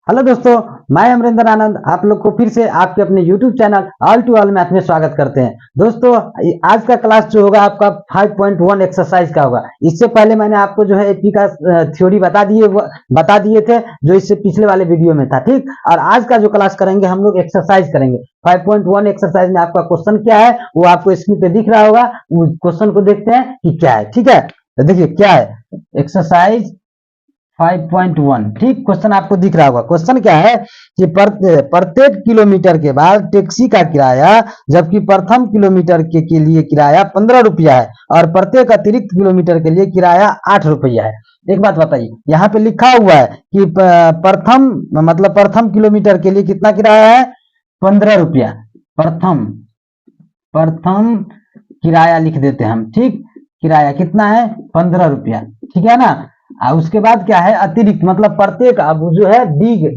Hello दोस्तों, मैं अमरिंदर आनंद आप लोग को फिर से आपके अपने YouTube channel all to all math में स्वागत करते हैं। दोस्तों, आज का क्लास जो होगा आपका 5.1 एक्सरसाइज का होगा। इससे पहले मैंने आपको जो है एपी का थ्योरी बता दिए थे, जो इससे पिछले वाले वीडियो में था, ठीक। और आज का जो क्लास करेंगे हम लोग एक्सरसाइज करेंगे 5.1 एक्सरसाइज में। आपका क्वेश्चन क्या है वो आपको स्क्रीन पे दिख रहा होगा। क्वेश्चन को देखते हैं कि क्या है, ठीक है। तो देखिए क्या है, एक्सरसाइज 5.1, ठीक। क्वेश्चन आपको दिख रहा होगा। क्वेश्चन क्या है कि प्रत्येक किलोमीटर के बाद टैक्सी का किराया, जबकि प्रथम किलोमीटर के लिए किराया 15 रुपया है और प्रत्येक अतिरिक्त किलोमीटर के लिए किराया 8 रुपया है। एक बात बताइए, यहाँ पे लिखा हुआ है कि प्रथम किलोमीटर के लिए कितना किराया है, 15 रुपया। प्रथम प्रथम किराया लिख देते हैं हम, ठीक। किराया कितना है, 15 रुपया, ठीक है ना। उसके बाद क्या है, अतिरिक्त मतलब प्रत्येक। अब जो है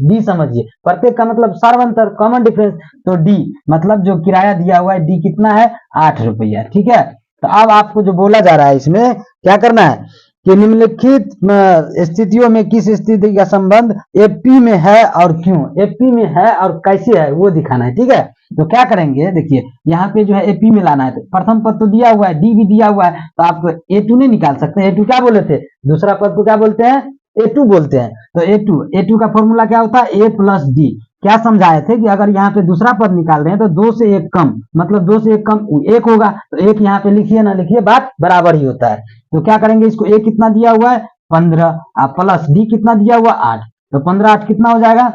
डी समझिए, प्रत्येक का मतलब सर्वांतर कॉमन डिफरेंस। तो डी मतलब जो किराया दिया हुआ है, डी कितना है, 8 रुपया, ठीक है। तो अब आपको जो बोला जा रहा है इसमें क्या करना है कि निम्नलिखित स्थितियों में किस स्थिति का संबंध एपी में है और क्यों, एपी में है और कैसे है वो दिखाना है, ठीक है। तो क्या करेंगे, देखिए यहाँ पे जो है एपी में लाना है। तो प्रथम पद तो दिया हुआ है, डी भी दिया हुआ है, तो आप ए2 नहीं निकाल सकते। ए2 क्या बोले थे, दूसरा पद को क्या बोलते हैं, ए2 बोलते हैं। तो ए2 का फॉर्मूला क्या होता है, ए प्लस डी। क्या समझाए थे कि अगर यहाँ पे दूसरा पद निकाल रहे हैं तो 2 से 1 कम, मतलब 2 से 1 कम 1 होगा। तो 1 यहाँ पे लिखिए ना लिखिए, बात बराबर ही होता है। तो क्या करेंगे, इसको ए कितना दिया हुआ है, 15, प्लस डी कितना दिया हुआ, 8। तो 15 8 कितना हो जाएगा,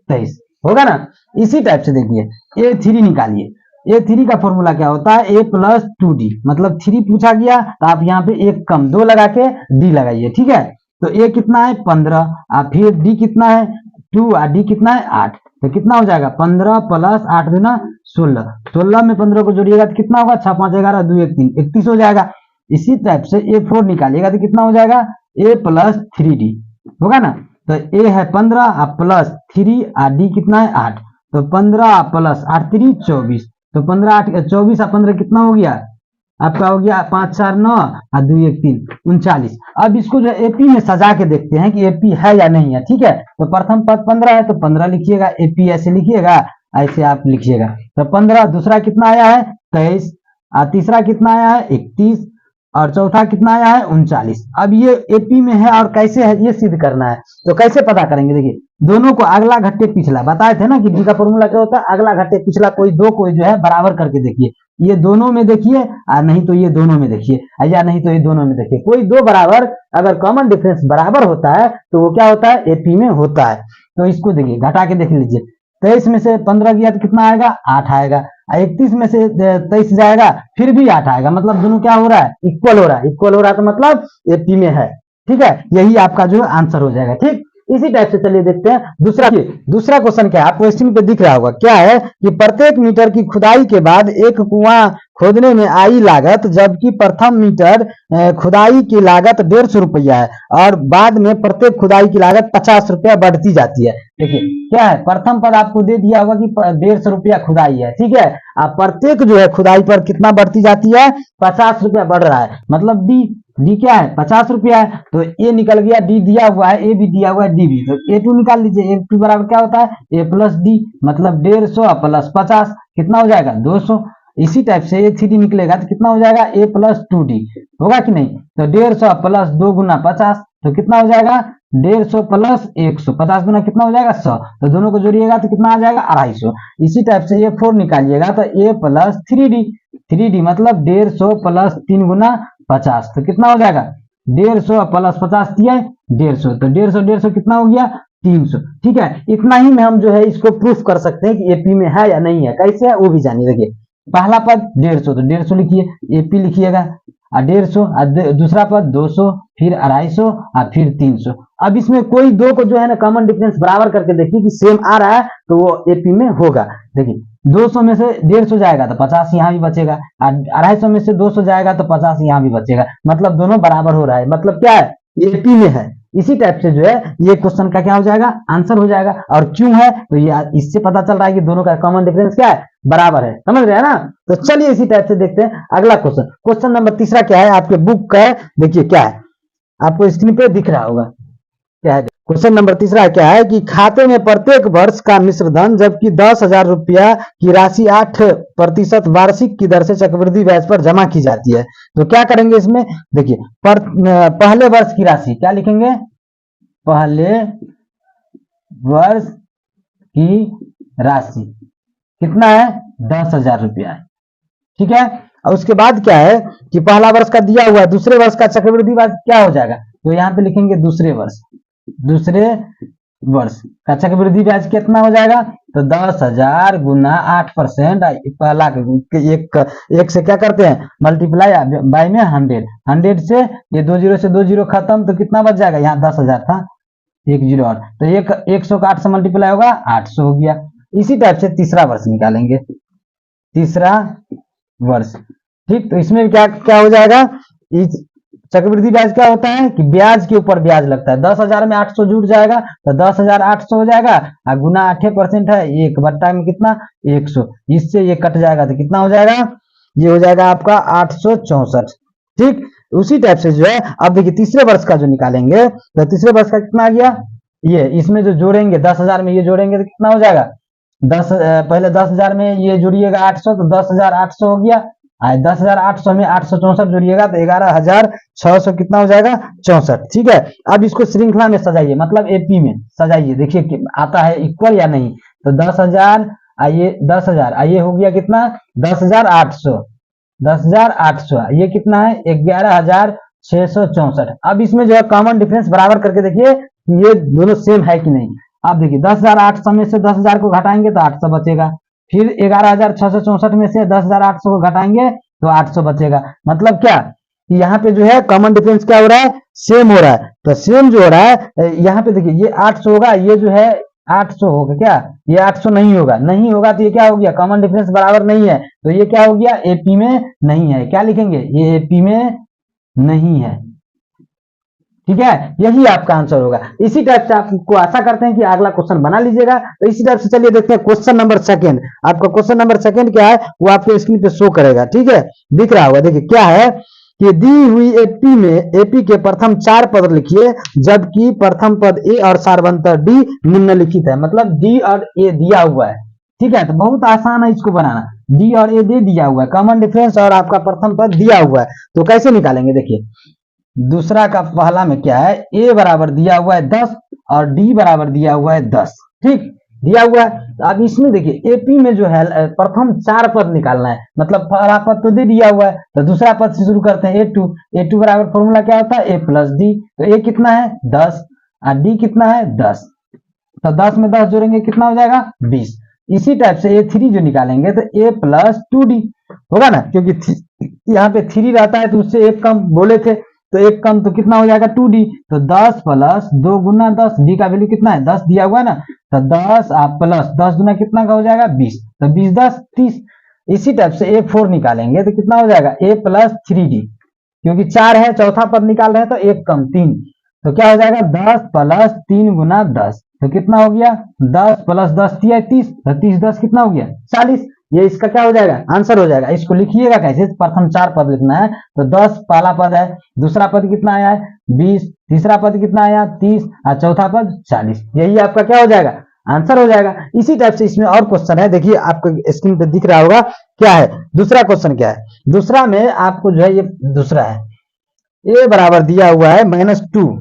23 होगा ना। इसी टाइप से देखिए ए3 निकालिए। ए3 का फॉर्मूला क्या होता है, ए प्लस 2डी, मतलब 3 पूछा गया तो आप यहाँ पे 1 कम 2 लगा के डी लगाइए, ठीक है। तो ए कितना है, 15, फिर डी कितना है, 2, और डी कितना है, 8। तो कितना हो जाएगा, 15 प्लस 8 दूना 16, 16 में 15 को जोड़िएगा तो कितना होगा, 6 5 11 2 1 3, 31 हो जाएगा। इसी टाइप से ए4 निकालिएगा तो कितना हो जाएगा, ए प्लस 3डी होगा ना। तो ए है 15 प्लस 3 और डी कितना है, 8। तो 15 प्लस 8 3 24। तो 15 8 24 और 15 कितना हो गया, आपका हो गया 5 4 9 और 2 1 3 39। अब इसको जो एपी में सजा के देखते हैं कि एपी है या नहीं है, ठीक है। तो प्रथम पद 15 है तो 15 लिखिएगा, एपी ऐसे लिखिएगा, ऐसे आप लिखिएगा। तो 15, दूसरा कितना आया है, 23, और तीसरा कितना आया है, 31, और चौथा कितना आया है, 39। अब ये एपी में है और कैसे है ये सिद्ध करना है। तो कैसे पता करेंगे, देखिए दोनों को अगला घट्टे पिछला बताए थे ना कि डी का फॉर्मूला क्या होता है, अगला घट्टे पिछला। कोई दो को जो है बराबर करके देखिए, ये दोनों में देखिए और नहीं तो ये दोनों में देखिए, या नहीं तो ये दोनों में देखिए। कोई दो बराबर अगर कॉमन डिफरेंस बराबर होता है तो वो क्या होता है, एपी में होता है। तो इसको देखिए घटा के देख लीजिए, 23 में से 15 गया तो कितना आएगा, 8 आएगा। 31 में से 23 जाएगा फिर भी 8 आएगा, मतलब दोनों क्या हो रहा है, इक्वल हो रहा है। इक्वल हो रहा है तो मतलब एपी में है, ठीक है। यही आपका जो आंसर हो जाएगा, ठीक। इसी टाइप से चलिए देखते हैं दूसरा क्वेश्चन क्या है, आपको स्क्रीन पे दिख रहा होगा। क्या है कि प्रत्येक मीटर की खुदाई के बाद एक कुआं खोदने में आई लागत, जबकि प्रथम मीटर खुदाई की लागत 150 रुपया है और बाद में प्रत्येक खुदाई की लागत 50 रुपया बढ़ती जाती है। देखिए क्या है, प्रथम पद आपको दे दिया होगा कि 150 रुपया खुदाई है, ठीक है। अब प्रत्येक जो है खुदाई पर कितना बढ़ती जाती है, 50 रुपया बढ़ रहा है, मतलब डी क्या है, 50 रुपया है। तो ए निकल गया, डी दिया हुआ है, ए भी दिया हुआ है, डी भी। तो ए2 निकाल लीजिए, ए2 बराबर क्या होता है, ए प्लस डी, मतलब 150 प्लस 50 कितना हो जाएगा, 200। इसी टाइप से ए3 निकलेगा तो कितना हो जाएगा, ए प्लस 2डी होगा कि नहीं। तो 150 प्लस 2 गुना 50 तो कितना हो जाएगा, 150 प्लस 100, 50 गुना कितना हो जाएगा, 100। तो दोनों को जोड़िएगा तो कितना आ जाएगा, 250। इसी टाइप से ये 4 निकालिएगा तो ए प्लस 3डी मतलब 150 प्लस 3 गुना 50 तो कितना हो जाएगा, 150 प्लस 50 दिया 150। तो 150 कितना हो गया, 300, ठीक है। इतना ही में हम जो है इसको प्रूफ कर सकते हैं कि एपी में है या नहीं है। कैसे है वो भी जानिए। देखिए पहला पद 150 तो 150 लिखिए, एपी लिखिएगा, और 150, दूसरा पद 200, फिर 250 और फिर 300। अब इसमें कोई दो को जो है ना कॉमन डिफरेंस बराबर करके देखिए कि सेम आ रहा है तो वो एपी में होगा। देखिए 200 में से 150 जाएगा तो 50 यहाँ भी बचेगा, और 250 में से 200 जाएगा तो 50 यहाँ भी बचेगा, मतलब दोनों बराबर हो रहा है, मतलब क्या है, एपी में है। इसी टाइप से जो है ये क्वेश्चन का क्या हो जाएगा, आंसर हो जाएगा। और क्यों है, तो ये इससे पता चल रहा है कि दोनों का कॉमन डिफरेंस क्या है, बराबर है। समझ रहे हैं ना। तो चलिए इसी टाइप से देखते हैं अगला क्वेश्चन। क्वेश्चन नंबर तीसरा क्या है, आपके बुक का है, देखिए क्या है, आपको स्क्रीन पे दिख रहा होगा। क्या है, क्वेश्चन नंबर तीसरा क्या है कि खाते में प्रत्येक वर्ष का मिश्र धन जबकि 10,000 रुपया की राशि 8% वार्षिक की दर से चक्रवृद्धि ब्याज पर जमा की जाती है। तो क्या करेंगे इसमें, देखिए पहले वर्ष की राशि क्या लिखेंगे, पहले वर्ष की राशि कितना है, 10,000 रुपया है, ठीक है। और उसके बाद क्या है कि पहला वर्ष का दिया हुआ है, दूसरे वर्ष का चक्रवृद्धि ब्याज क्या हो जाएगा, तो यहाँ पे लिखेंगे दूसरे वर्ष का चक्रवृद्धि ब्याज कितना हो जाएगा, तो 10,000 गुना 8%, पहला एक से क्या करते हैं मल्टीप्लाई बाय में 100 से ये 20 से 20 खत्म, तो कितना बच जाएगा, यहाँ 10,000 था, एक जीरो और, तो 100 का 8 से मल्टीप्लाई होगा 800 हो गया। इसी टाइप से तीसरा वर्ष निकालेंगे, तीसरा वर्ष, ठीक। तो इसमें क्या क्या हो जाएगा, चक्रवृद्धि ब्याज क्या होता है कि ब्याज के ऊपर ब्याज लगता है, 10,000 में 800 जुड़ जाएगा तो 10,800 हो जाएगा, और गुना 8% है, एक बट्टा में कितना 100, इससे ये कट जाएगा तो कितना हो जाएगा, ये हो जाएगा आपका 864, ठीक। उसी टाइप से जो है अब देखिए तीसरे वर्ष का जो निकालेंगे, तो तीसरे वर्ष का कितना आ गया, ये इसमें जो जोड़ेंगे 10,000 में ये जोड़ेंगे तो कितना हो जाएगा, पहले 10,000 में ये जोड़िएगा 800 तो 10,800 हो गया, 10,800 में 864 जोड़िएगा तो 11,600 कितना हो जाएगा 64, ठीक है। अब इसको श्रृंखला में सजाइए, मतलब एपी में सजाइए, देखिए आता है इक्वल या नहीं, तो 10,000 आइए 10,000 आइए हो गया कितना 10,800 ये कितना है 11,664। अब इसमें जो है कॉमन डिफरेंस बराबर करके देखिए ये दोनों सेम है कि नहीं। अब देखिए 10,800 में से 10,000 को घटाएंगे तो 800 बचेगा, फिर 11,664 में से 10,800 को घटाएंगे तो 800 बचेगा। मतलब क्या कि यहाँ पे जो है कॉमन डिफरेंस क्या हो रहा है, सेम हो रहा है। तो सेम जो हो रहा है यहाँ पे देखिए ये 800 होगा, ये जो है 800 होगा, क्या ये 800 नहीं होगा, नहीं होगा तो ये क्या हो गया कॉमन डिफरेंस बराबर नहीं है, तो ये क्या हो गया एपी में नहीं है। क्या लिखेंगे, ये एपी में नहीं है, ठीक है। यही आपका आंसर होगा। इसी टाइप से आपको आशा करते हैं कि अगला क्वेश्चन बना लीजिएगा। तो इसी टाइप से चलिए देखते हैं क्वेश्चन नंबर सेकंड। आपका क्वेश्चन नंबर सेकंड क्या है वो आपके स्क्रीन पे शो करेगा, ठीक है, दिख रहा होगा। देखिए क्या है कि दी हुई एपी में एपी के प्रथम 4 पद लिखिए जबकि प्रथम पद ए और सारवंतर डी निम्नलिखित है। मतलब डी और ए दिया हुआ है, ठीक है। तो बहुत आसान है इसको बनाना, डी और ए दे दिया हुआ है, कॉमन डिफरेंस और आपका प्रथम पद दिया हुआ है। तो कैसे निकालेंगे, देखिए दूसरा का पहला में क्या है, ए बराबर दिया हुआ है 10 और डी बराबर दिया हुआ है 10, ठीक दिया हुआ है। अब इसमें देखिए एपी में जो है प्रथम 4 पद निकालना है, मतलब पहला पद तो दे दिया हुआ है, तो दूसरा पद से शुरू करते हैं ए टू बराबर फॉर्मूला क्या होता है ए प्लस डी। तो ए कितना है 10 और डी कितना है 10, तो 10 में 10 जोड़ेंगे कितना हो जाएगा 20। इसी टाइप से ए3 जो निकालेंगे तो ए प्लस 2डी होगा ना, क्योंकि यहाँ पे 3 रहता है तो उससे एक कम बोले थे, तो एक कम तो कितना हो जाएगा 2d। तो 10 प्लस 2 गुना 10, डी का वैल्यू कितना है 10 दिया हुआ है ना, तो 10 प्लस 10 गुना कितना का हो जाएगा 20, तो 20 10 30। इसी टाइप से a4 निकालेंगे तो कितना हो जाएगा a प्लस 3d, क्योंकि 4 है चौथा पद निकाल रहे हैं तो एक कम 3, तो क्या हो जाएगा 10 प्लस 3 गुना 10, तो कितना हो गया 10 प्लस 10 दिया 30, तो 30 10 कितना हो गया 40। ये इसका क्या हो जाएगा आंसर हो जाएगा। इसको लिखिएगा कैसे, प्रथम 4 पद लिखना है, तो 10 पहला पद है, दूसरा पद कितना आया है 20, तीसरा पद कितना आया 30 और चौथा पद 40। यही आपका क्या हो जाएगा आंसर हो जाएगा। इसी टाइप से इसमें और क्वेश्चन है, देखिए आपको स्क्रीन पे दिख रहा होगा क्या है दूसरा क्वेश्चन क्या है। दूसरा में आपको जो है ये दूसरा है ए बराबर दिया हुआ है -2,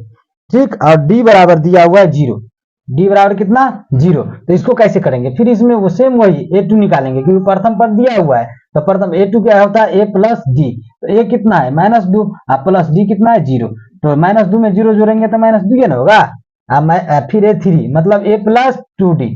ठीक, और डी बराबर दिया हुआ है 0, डी बराबर कितना 0। तो इसको कैसे करेंगे, फिर इसमें वो सेम वही a2 निकालेंगे क्योंकि प्रथम पद दिया हुआ है, तो प्रथम a2 क्या होता है a प्लस डी, तो a कितना है -2 और प्लस डी कितना है 0, तो -2 में 0 जोड़ेंगे तो -2 ना होगा। फिर a3 मतलब a प्लस 2d,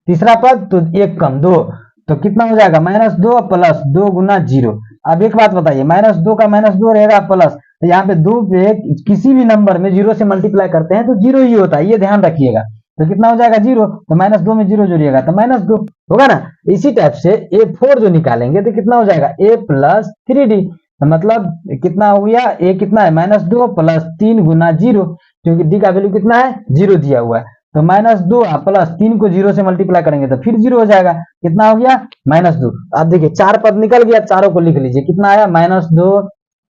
तीसरा पद तो एक कम 2, तो कितना हो जाएगा -2 प्लस 2 गुना 0। अब एक बात बताइए -2 का -2 रहेगा प्लस, तो यहाँ पे 2 पे किसी भी नंबर में 0 से मल्टीप्लाई करते हैं तो 0 ही होता है, ये ध्यान रखिएगा। तो कितना हो जाएगा 0, तो -2 में 0 जोड़िएगा तो -2 होगा ना। इसी टाइप से a4 जो निकालेंगे तो कितना हो जाएगा a प्लस 3d, तो मतलब कितना हो गया a कितना है -2 प्लस 3 गुना 0, क्योंकि d का वैल्यू कितना है 0 दिया हुआ है, तो -2 प्लस 3 को 0 से मल्टीप्लाई करेंगे तो फिर 0 हो जाएगा, कितना हो गया -2। अब देखिए 4 पद निकल गया, चारों को लिख लीजिए, कितना आया -2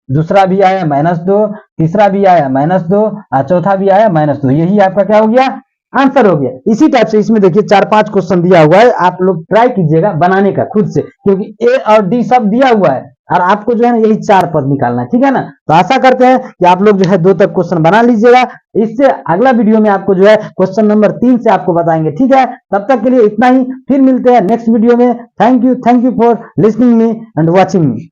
दूसरा भी आया -2, तीसरा भी आया -2 और चौथा भी आया -2। यही आपका क्या हो गया, आंसर हो गया। इसी टाइप से इसमें देखिए 4-5 क्वेश्चन दिया हुआ है, आप लोग ट्राई कीजिएगा बनाने का खुद से, क्योंकि ए और डी सब दिया हुआ है और आपको जो है ना यही 4 पद निकालना है, ठीक है ना। तो आशा करते हैं कि आप लोग जो है 2 तक क्वेश्चन बना लीजिएगा। इससे अगला वीडियो में आपको जो है क्वेश्चन नंबर 3 से आपको बताएंगे, ठीक है। तब तक के लिए इतना ही, फिर मिलते हैं नेक्स्ट वीडियो में। Thank you for listening me and watching me.